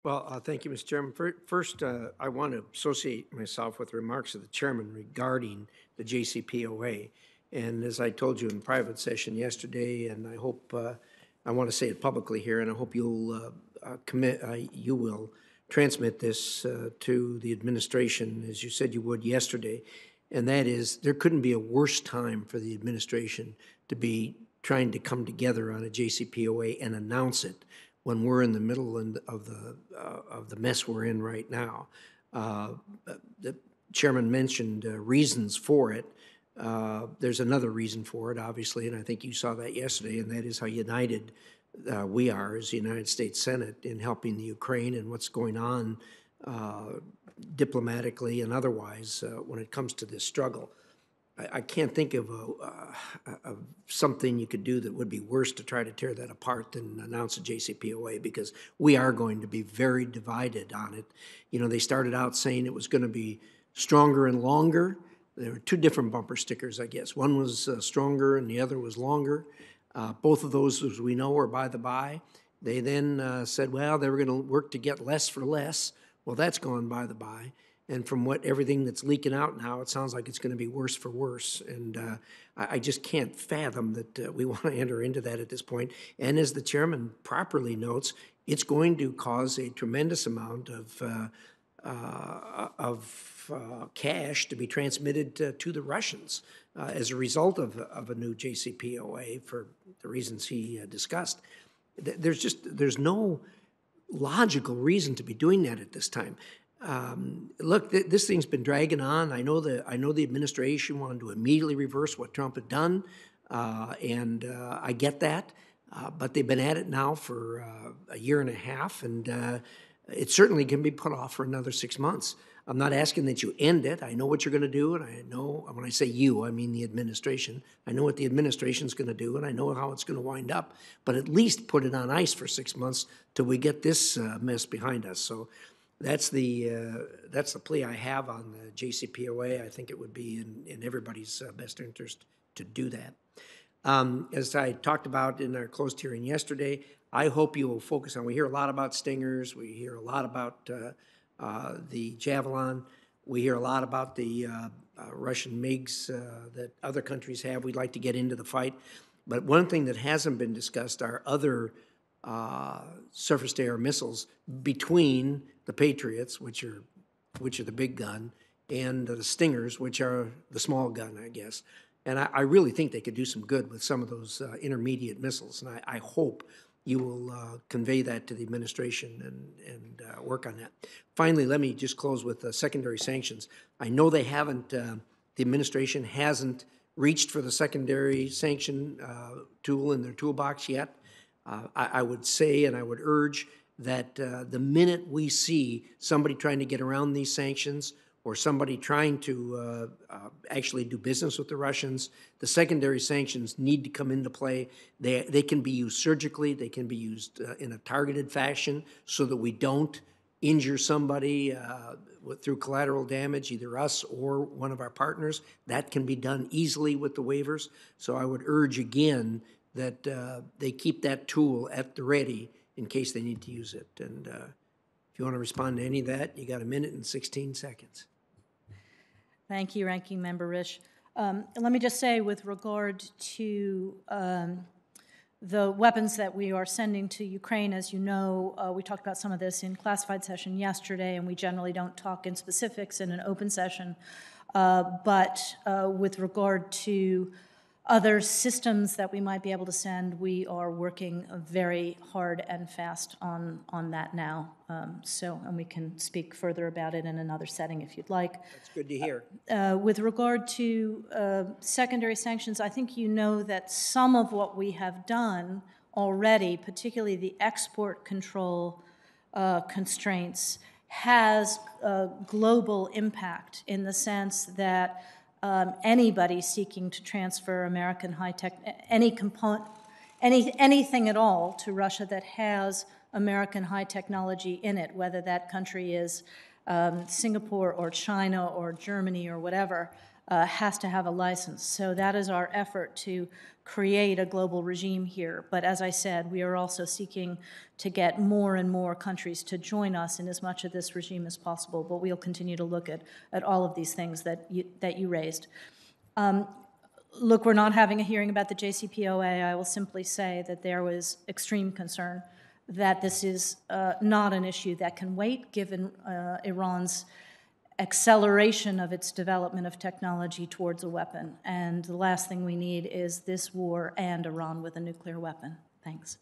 Well, thank you, Mr. Chairman. First, I want to associate myself with the remarks of the chairman regarding the JCPOA. And as I told you in private session yesterday, and I hope I want to say it publicly here, and I hope you will transmit this to the administration, as you said you would yesterday. And that is, there couldn't be a worse time for the administration to be trying to come together on a JCPOA and announce it when we're in the middle of the mess we're in right now. The chairman mentioned reasons for it. There's another reason for it, obviously, and I think you saw that yesterday, and that is how united we are as the United States Senate in helping the Ukraine and what's going on diplomatically and otherwise when it comes to this struggle. I can't think of something you could do that would be worse to try to tear that apart than announce a JCPOA, because we are going to be very divided on it. You know, they started out saying it was going to be stronger and longer. There were two different bumper stickers, I guess. One was stronger and the other was longer. Both of those, as we know, are by the by. They then said, well, they were going to work to get less for less. Well, that's gone by the by. And from everything that's leaking out now, it sounds like it's going to be worse for worse. And I just can't fathom that we want to enter into that at this point. And as the chairman properly notes, it's going to cause a tremendous amount of cash to be transmitted to the Russians as a result of a new JCPOA for the reasons he discussed. There's no logical reason to be doing that at this time. Look, this thing's been dragging on. I know the administration wanted to immediately reverse what Trump had done, and I get that. But they've been at it now for a year and a half, and it certainly can be put off for another 6 months. I'm not asking that you end it. I know what you're going to do, and I know, when I say you, I mean the administration. I know what the administration's going to do, and I know how it's going to wind up. But at least put it on ice for 6 months till we get this mess behind us. So that's the plea I have on the JCPOA. I think it would be in everybody's best interest to do that. As I talked about in our closed hearing yesterday, I hope you will focus on, we hear a lot about Stingers, we hear a lot about the Javelin, we hear a lot about the Russian MiGs that other countries have. We'd like to get into the fight. But one thing that hasn't been discussed are other surface-to-air missiles between the Patriots, which are the big gun, and the Stingers, which are the small gun, I guess. And I really think they could do some good with some of those intermediate missiles. And I hope you will convey that to the administration and work on that. Finally, let me just close with secondary sanctions. I know they haven't, the administration hasn't reached for the secondary sanction tool in their toolbox yet. I would say, and I would urge, that the minute we see somebody trying to get around these sanctions or somebody trying to actually do business with the Russians, the secondary sanctions need to come into play. They can be used surgically. They can be used in a targeted fashion so that we don't injure somebody through collateral damage, either us or one of our partners. That can be done easily with the waivers. So I would urge again that they keep that tool at the ready in case they need to use it. And if you want to respond to any of that, you got 1 minute and 16 seconds. Thank you, Ranking Member Risch. Let me just say, with regard to the weapons that we are sending to Ukraine, as you know, we talked about some of this in classified session yesterday, and we generally don't talk in specifics in an open session. But with regard to other systems that we might be able to send, we are working very hard and fast on that now. And we can speak further about it in another setting if you'd like. That's good to hear. With regard to secondary sanctions, I think you know that some of what we have done already, particularly the export control constraints, has a global impact in the sense that anybody seeking to transfer American high-tech, anything at all to Russia that has American high technology in it, whether that country is Singapore or China or Germany or whatever has to have a license. So that is our effort to create a global regime here. But as I said, we are also seeking to get more and more countries to join us in as much of this regime as possible. But we'll continue to look at all of these things that you raised. Look, we're not having a hearing about the JCPOA. I will simply say that there was extreme concern that this is not an issue that can wait, given Iran's acceleration of its development of technology towards a weapon. And the last thing we need is this war and Iran with a nuclear weapon. Thanks.